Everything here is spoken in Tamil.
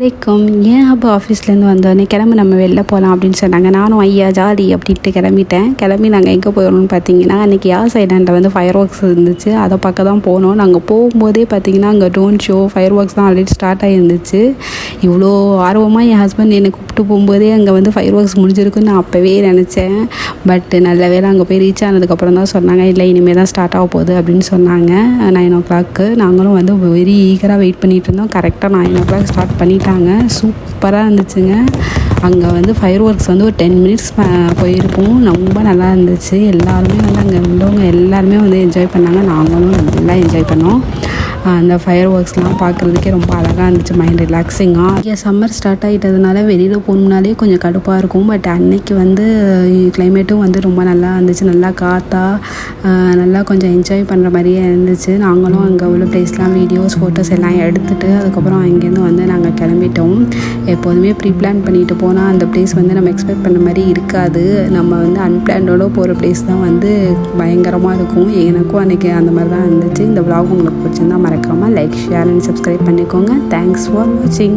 வணக்கம். ஏன் அப்போ ஆஃபீஸ்லேருந்து வந்தோடனே கிளம்பி நம்ம வெளில போகலாம் அப்படின்னு சொன்னாங்க. நானும் ஐயா ஜாலி அப்படின்ட்டு கிளம்பி நாங்கள் எங்கே போயிடணும்னு பார்த்தீங்கன்னா, அன்றைக்கி யார் சைடாண்டில் வந்து ஃபயர் ஒர்க்ஸ் இருந்துச்சு, அதை பார்க்க தான் போனோம். நாங்கள் போகும்போதே பார்த்தீங்கன்னா அங்கே ட்ரோன் ஷோ ஃபயர் ஒர்க்ஸ் தான் ஆல்ரெடி ஸ்டார்ட் ஆகிருந்துச்சு. இவ்வளோ ஆர்வமாக என் ஹஸ்பண்ட் என்னை கூப்பிட்டு போகும்போதே அங்கே வந்து ஃபயர் ஒர்க்ஸ் முடிஞ்சிருக்குன்னு நான் அப்போவே நினச்சேன். பட் நல்ல வேளை அங்கே போய் ரீச் ஆனதுக்கப்புறம் தான் சொன்னாங்க, இல்லை இனிமேல் தான் ஸ்டார்ட் ஆக போகுது அப்படின்னு சொன்னாங்க. 9 o'clock நாங்களும் வந்து வெரி ஈகராக வெயிட் பண்ணிகிட்டு இருந்தோம். கரெக்டாக 9 o'clock ஸ்டார்ட் பண்ணிட்டாங்க. சூப்பராக இருந்துச்சுங்க. அங்கே வந்து ஃபயர் ஒர்க்ஸ் வந்து ஒரு 10 minutes போயிருக்கும். ரொம்ப நல்லா இருந்துச்சு. எல்லாருமே வந்து அங்கே உள்ளவங்க எல்லாருமே வந்து என்ஜாய் பண்ணாங்க. நாங்களும் நல்லா என்ஜாய் பண்ணோம். அந்த ஃபயர் ஒர்க்ஸ்லாம் பார்க்குறதுக்கே ரொம்ப அழகாக இருந்துச்சு, மைண்ட் ரிலாக்ஸிங்காக. இங்கே சம்மர் ஸ்டார்ட் ஆகிட்டதுனால வெளியில் போகணுன்னாலே கொஞ்சம் கடுப்பாக இருக்கும். பட் அன்னைக்கு வந்து கிளைமேட்டும் வந்து ரொம்ப நல்லா இருந்துச்சு. நல்லா காற்றா நல்லா கொஞ்சம் என்ஜாய் பண்ணுற மாதிரியே இருந்துச்சு. நாங்களும் அங்கே உள்ள ப்ளேஸ்லாம் வீடியோஸ் ஃபோட்டோஸ் எல்லாம் எடுத்துகிட்டு அதுக்கப்புறம் அங்கேருந்து வந்து நாங்கள் கிளம்பிட்டோம். எப்போதுமே ப்ரீ பிளான் பண்ணிட்டு போனால் அந்த ப்ளேஸ் வந்து நம்ம எக்ஸ்பெக்ட் பண்ண மாதிரி இருக்காது. நம்ம வந்து அன்பிளான்டோட போகிற ப்ளேஸ் தான் வந்து பயங்கரமாக இருக்கும். எனக்கும் அன்றைக்கி அந்த மாதிரி தான் இருந்துச்சு. இந்த vlog உங்களுக்கு பிடிச்சிருந்தா மறக்காமல் லைக், ஷேர் அண்ட் சப்ஸ்கிரைப் பண்ணிக்கோங்க. தேங்க்ஸ் ஃபார் வாட்சிங்.